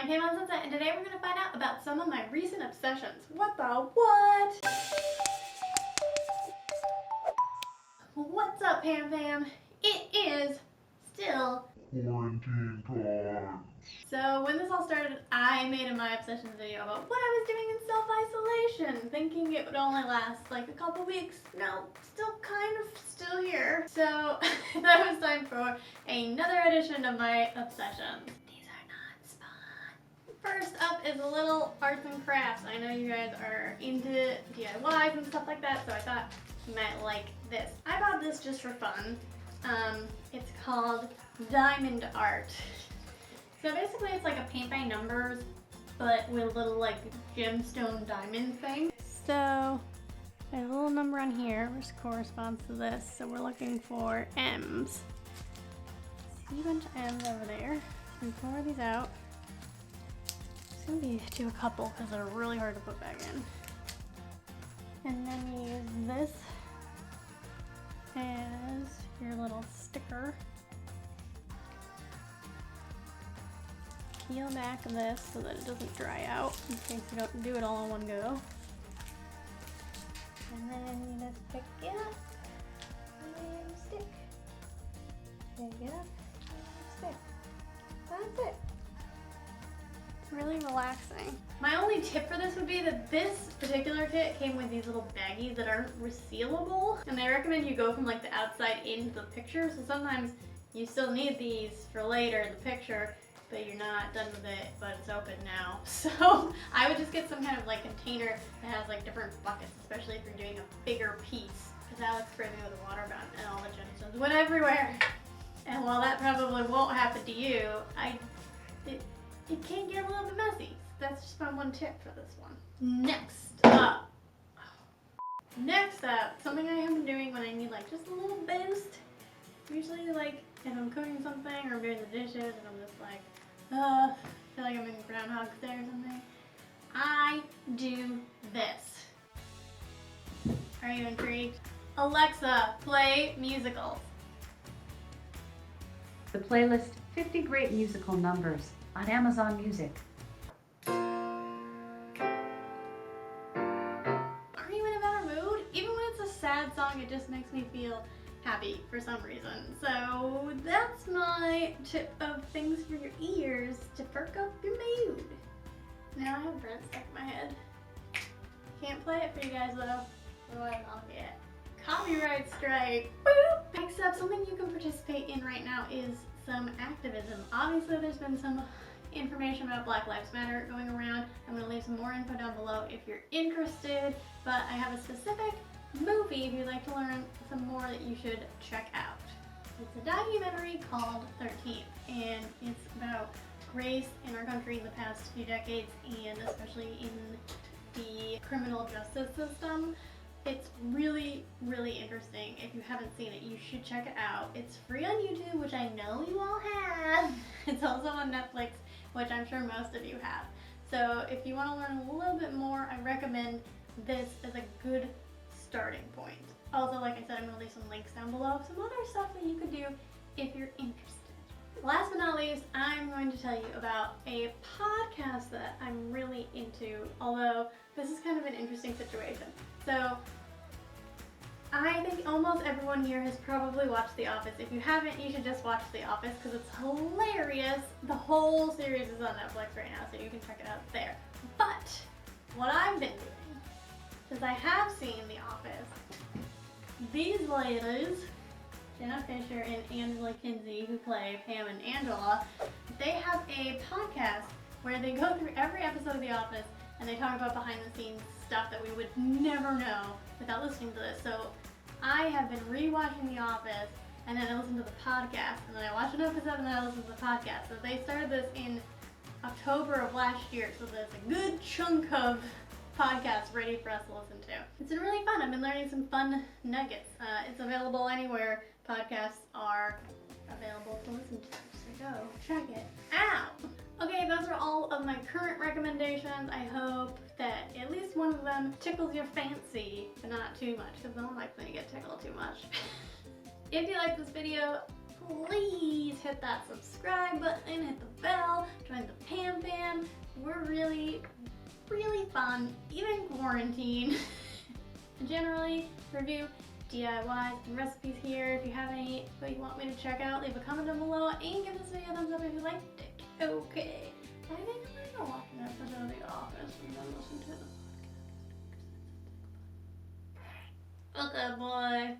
I'm PamOnSunset, and today we're going to find out about some of my recent obsessions. What the what? What's up, Pam Fam? It is still quarantine time. So when this all started, I made a my obsessions video about what I was doing in self-isolation, thinking it would only last like a couple weeks. No, still here. So that was time for another edition of my obsessions. These are not spawn. First up is a little arts and crafts. I know you guys are into DIYs and stuff like that, so I thought you might like this. I bought this just for fun. It's called Diamond Art. So basically it's like a paint by numbers, but with a little like gemstone diamond thing. So there's a little number on here which corresponds to this. So we're looking for M's. See a bunch of M's over there. And pour these out. It's gonna be do a couple because they're really hard to put back in. And then you use this as your little sticker. Peel back this so that it doesn't dry out in case you don't do it all in one go. And then you just pick it up and stick. Pick it up and stick. That's it. It's really relaxing. My only tip for this would be that this particular kit came with these little baggies that aren't resealable, and they recommend you go from like the outside into the picture, so sometimes you still need these for later in the picture, but you're not done with it, but it's open now. So I would just get some kind of like container that has like different buckets, especially if you're doing a bigger piece, because Alex sprayed me with a water gun and all the gemstones went everywhere. And while that probably won't happen to you, it can get a little bit messy. That's just my one tip for this one. Next up, something I have been doing when I need like just a little boost. Usually like if I'm cooking something or I'm doing the dishes and I'm just like, I feel like I'm in Groundhog Day or something. I do this. Are you intrigued? Alexa, play musicals. The playlist 50 Great Musical Numbers on Amazon Music. Aren't you in a better mood? Even when it's a sad song, it just makes me feel happy for some reason. So that's my tip of things for your ears to perk up your mood. Now I have Brent stuck in my head. Can't play it for you guys though, otherwise I'll get copyright strike. Boop. Next up, something you can participate in right now is some activism. Obviously there's been some information about Black Lives Matter going around. I'm going to leave some more info down below if you're interested, but I have a specific movie if you'd like to learn some more that you should check out. It's a documentary called 13th, and it's about race in our country in the past few decades, and especially in the criminal justice system. It's really, really interesting. If you haven't seen it, you should check it out. It's free on YouTube, which I know you all have. It's also on Netflix, which I'm sure most of you have. So if you want to learn a little bit more, I recommend this as a good starting point. Also, like I said, I'm going to leave some links down below of some other stuff that you could do if you're interested. Last but not least, I'm going to tell you about a podcast that I'm really into, although this is kind of an interesting situation. So I think almost everyone here has probably watched The Office. If you haven't, you should just watch The Office because it's hilarious. The whole series is on Netflix right now, so you can check it out there. But what I've been doing, since I have seen The Office, these ladies, Jenna Fisher and Angela Kinsey, who play Pam and Angela, they have a podcast where they go through every episode of The Office and they talk about behind the scenes stuff that we would never know without listening to this. So I have been rewatching The Office, and then I listen to the podcast, and then I watch an episode and then I listen to the podcast. So they started this in October of last year, so there's a good chunk of podcasts ready for us to listen to. It's been really fun. I've been learning some fun nuggets. It's available anywhere podcasts are available to listen to, so go check it out. Okay, those are all of my current recommendations. I hope that at least one of them tickles your fancy, but not too much, because no one likes when you get tickled too much. If you like this video, please hit that subscribe button, hit the bell, join the Pam Fam. We're really, really fun, even quarantine. Generally, review DIYs and recipes here. If you have any that you want me to check out, leave a comment down below and give this video a thumbs up if you liked it. Okay. I think I'm gonna watch an episode of The Office and then listen to the podcast. Okay, boy.